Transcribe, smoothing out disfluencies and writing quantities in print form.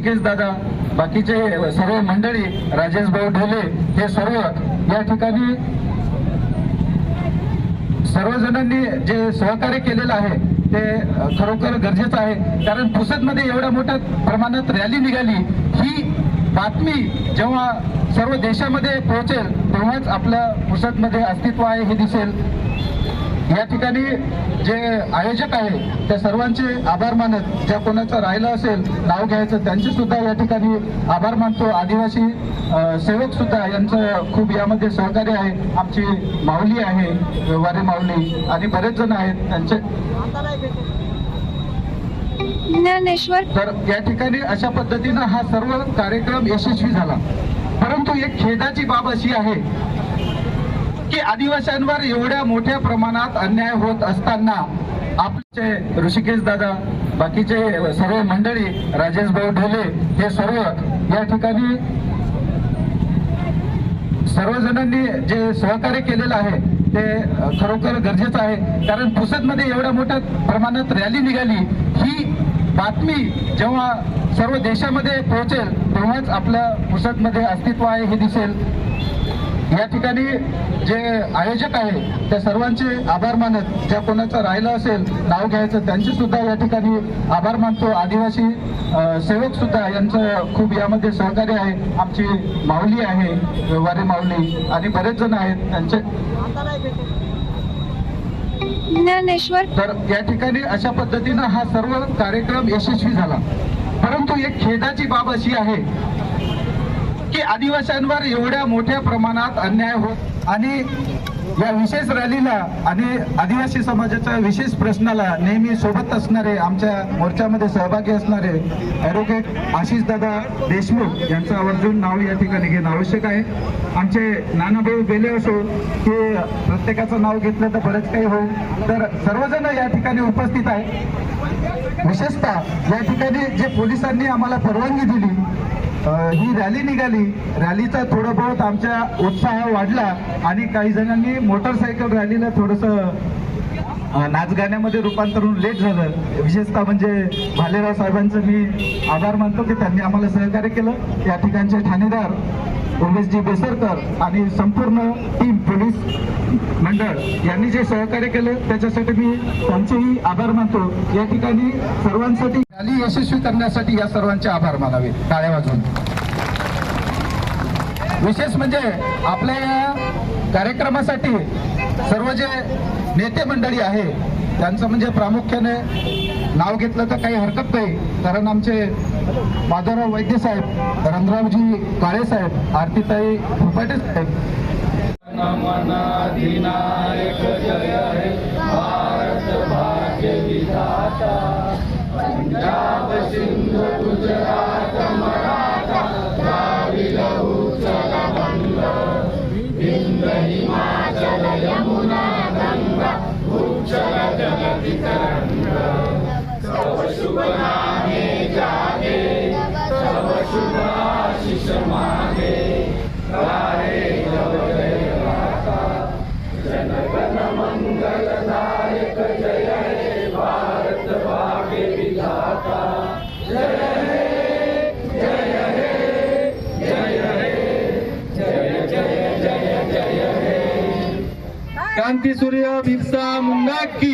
ऋषिकेश दादा, बाकीचे सर्व मंडळी, राजेश भाऊ ढोले, हे सर्व या ठिकाणी सर्वजणांनी जे सहकार्य केलेलं आहे ते खरोखर गरजेचं आहे. कारण पुसदमध्ये एवढ्या मोठ्या प्रमाणात रॅली निघाली, ही बातमी जेव्हा सर्व देशामध्ये पोहोचेल तेव्हाच आपल्या पुसदमध्ये अस्तित्व आहे हे दिसेल. या ठिकाणी जे आयोजक आहे त्या सर्वांचे आभार मानत, ज्या कोणाचं राहिलं असेल नाव घ्यायचं त्यांचे सुद्धा या ठिकाणी आभार मानतो. आदिवासी सेवक सुद्धा यांचं खूप यामध्ये सहकार्य आहे. आमची माऊली आहे, व्यवहारे माऊली आणि बरेच जण आहेत त्यांचे ज्ञानेश्वर. तर या ठिकाणी अशा पद्धतीनं हा सर्व कार्यक्रम यशस्वी झाला. परंतु एक खेदाची बाब अशी आहे की आदिवासींवर एवढ्या मोठ्या प्रमाणात अन्याय होत असताना आपले ऋषिकेश दादा, बाकीचे सर्व मंडळी, राजेश भाऊ ढोले, हे सर्व या ठिकाणी सर्वजणांनी जे सहकार्य केलेलं आहे ते खरोखर गरजेचं आहे. कारण पुसदमध्ये एवढ्या मोठ्या प्रमाणात रॅली निघाली, ही बातमी जेव्हा सर्व देशामध्ये पोहोचेल तेव्हाच आपल्या पुसदमध्ये अस्तित्व आहे हे दिसेल. या ठिकाणी जे आयोजक आहे त्या सर्वांचे आभार मानत, ज्या कोणाचं राहिलं असेल नाव घ्यायचं त्यांचे सुद्धा या ठिकाणी आभार मानतो. आदिवासी सेवक सुद्धा यांचं खूप यामध्ये सहकार्य आहे. आमची माऊली आहे, व्यवहारे माऊली आणि बरेच जण आहेत त्यांचे ज्ञानेश्वर. तर या ठिकाणी अशा पद्धतीनं हा सर्व कार्यक्रम यशस्वी झाला. परंतु एक खेदाची बाब अशी आहे की आदिवासींवर एवढ्या मोठ्या प्रमाणात अन्याय होत आणि या विशेष रॅलीला आणि आदिवासी समाजाच्या विशेष प्रश्नाला नेहमी सोबत असणारे, आमच्या मोर्चामध्ये सहभागी असणारे ॲडव्होकेट आशिष दादा देशमुख यांचं आवर्जून नाव या ठिकाणी घेणं आवश्यक आहे. आमचे नानाभाऊ बेले असो की प्रत्येकाचं नाव घेतलं तर बरेच काही होईल. तर सर्वजण या ठिकाणी उपस्थित आहे. विशेषतः या ठिकाणी जे पोलिसांनी आम्हाला परवानगी दिली, ही रॅली निघाली, रॅलीचा थोडं बहुत आमचा उत्साह वाढला आणि काही जणांनी मोटरसायकल रॅलीला थोडंसं नाचगाण्यामध्ये रूपांतरून लेट झालं. विशेषतः म्हणजे भालेराव साहेबांचं मी आभार मानतो की त्यांनी आम्हाला सहकार्य केलं. या ठिकाणचे ठाणेदार उमेशजी बेसरकर आणि संपूर्ण टीम पोलीस मंडळ यांनी जे सहकार्य केलं त्याच्यासाठी मी त्यांचेही आभार मानतो. या ठिकाणी सर्वांसाठी रॅली यशस्वी करण्यासाठी या सर्वांचे आभार मानावे टाळ्या वाजवून. विशेष म्हणजे आपल्या या कार्यक्रमासाठी सर्व जे नेते मंडळी आहे त्यांचं म्हणजे प्रामुख्याने नाव घेतलं तर काही हरकत नाही. कारण आमचे माधवराव वैद्य साहेब, रंगरावजी काळे साहेब, आरतीताई फुपाटे साहेब, अधिनायक जय हे भारत भाग्य विधाता, पंजाब सिंध गुजरात मराठा द्राविड उत्कल बंग, विंध्य हिमाचल यमुना गंगा उच्चल जगति तरंग, सब शुभ नामे जागे, सब शुभ आशीष मागे, गाहे जय जय गाथा, जनगण मंगलदायक जय हे भारत भाग्य विधाता, जय हे जय हे जय हे जय जय जय जय हे. क्रांती सूर्य बिरसा मुंडा की